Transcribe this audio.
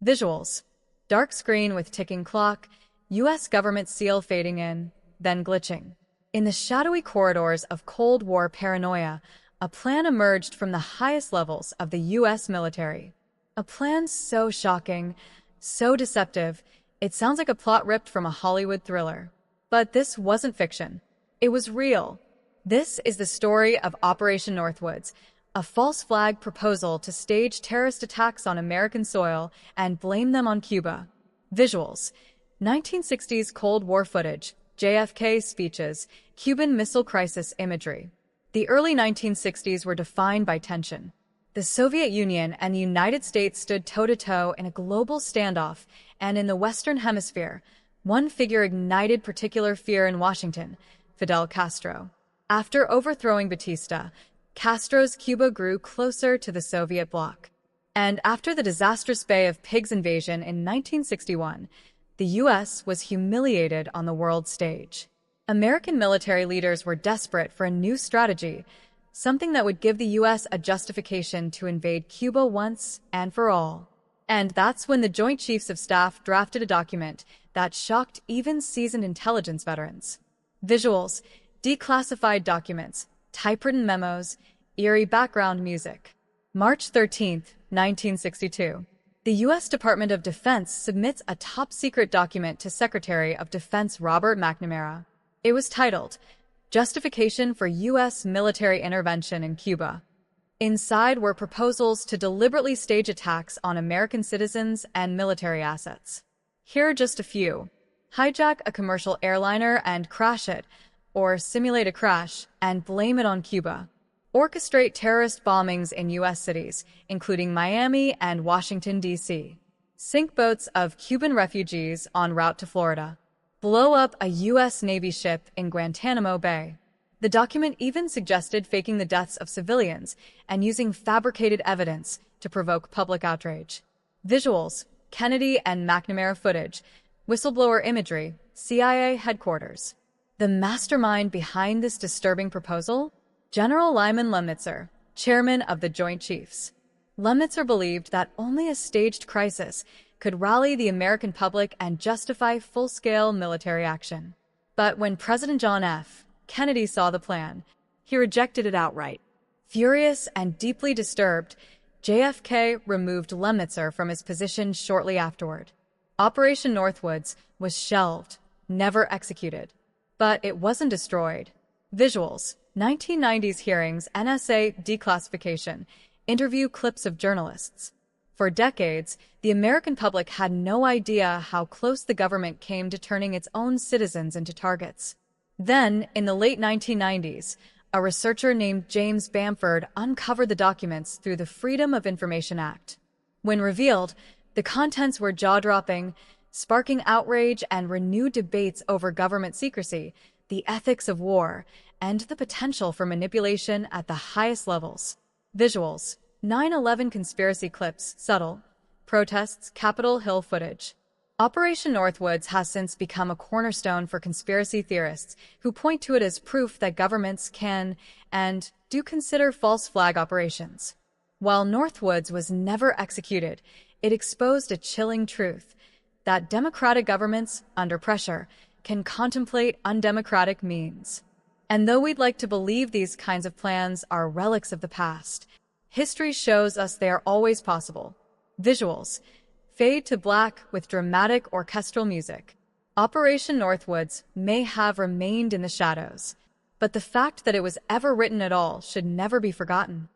Visuals. Dark screen with ticking clock, U.S. government seal fading in, then glitching. In the shadowy corridors of Cold War paranoia, a plan emerged from the highest levels of the U.S. military. A plan so shocking, so deceptive, it sounds like a plot ripped from a Hollywood thriller. But this wasn't fiction. It was real. This is the story of Operation Northwoods, a false flag proposal to stage terrorist attacks on American soil and blame them on Cuba. Visuals. 1960s Cold War footage, JFK speeches, Cuban Missile Crisis imagery. The early 1960s were defined by tension. The Soviet Union and the United States stood toe-to-toe in a global standoff, and in the Western Hemisphere, one figure ignited particular fear in Washington, Fidel Castro. After overthrowing Batista, Castro's Cuba grew closer to the Soviet bloc. And after the disastrous Bay of Pigs invasion in 1961, the U.S. was humiliated on the world stage. American military leaders were desperate for a new strategy, something that would give the U.S. a justification to invade Cuba once and for all. And that's when the Joint Chiefs of Staff drafted a document that shocked even seasoned intelligence veterans. Visuals, declassified documents, typewritten memos, eerie background music. March 13, 1962. The U.S. Department of Defense submits a top-secret document to Secretary of Defense Robert McNamara. It was titled, Justification for U.S. Military Intervention in Cuba. Inside were proposals to deliberately stage attacks on American citizens and military assets. Here are just a few. Hijack a commercial airliner and crash it, or simulate a crash and blame it on Cuba. Orchestrate terrorist bombings in U.S. cities, including Miami and Washington, D.C. Sink boats of Cuban refugees en route to Florida. Blow up a U.S. Navy ship in Guantanamo Bay. The document even suggested faking the deaths of civilians and using fabricated evidence to provoke public outrage. Visuals, Kennedy and McNamara footage, whistleblower imagery, CIA headquarters. The mastermind behind this disturbing proposal? General Lyman Lemnitzer, chairman of the Joint Chiefs. Lemnitzer believed that only a staged crisis could rally the American public and justify full-scale military action. But when President John F. Kennedy saw the plan, he rejected it outright. Furious and deeply disturbed, JFK removed Lemnitzer from his position shortly afterward. Operation Northwoods was shelved, never executed. But it wasn't destroyed. Visuals, 1990s hearings, NSA declassification, interview clips of journalists. For decades, the American public had no idea how close the government came to turning its own citizens into targets. Then, in the late 1990s, a researcher named James Bamford uncovered the documents through the Freedom of Information Act. When revealed, the contents were jaw-dropping, sparking outrage and renewed debates over government secrecy, the ethics of war, and the potential for manipulation at the highest levels. Visuals, 9/11 conspiracy clips, subtle, protests, Capitol Hill footage. Operation Northwoods has since become a cornerstone for conspiracy theorists who point to it as proof that governments can and do consider false flag operations. While Northwoods was never executed, it exposed a chilling truth that democratic governments, under pressure, can contemplate undemocratic means. And though we'd like to believe these kinds of plans are relics of the past, history shows us they are always possible. Visuals, fade to black with dramatic orchestral music. Operation Northwoods may have remained in the shadows, but the fact that it was ever written at all should never be forgotten.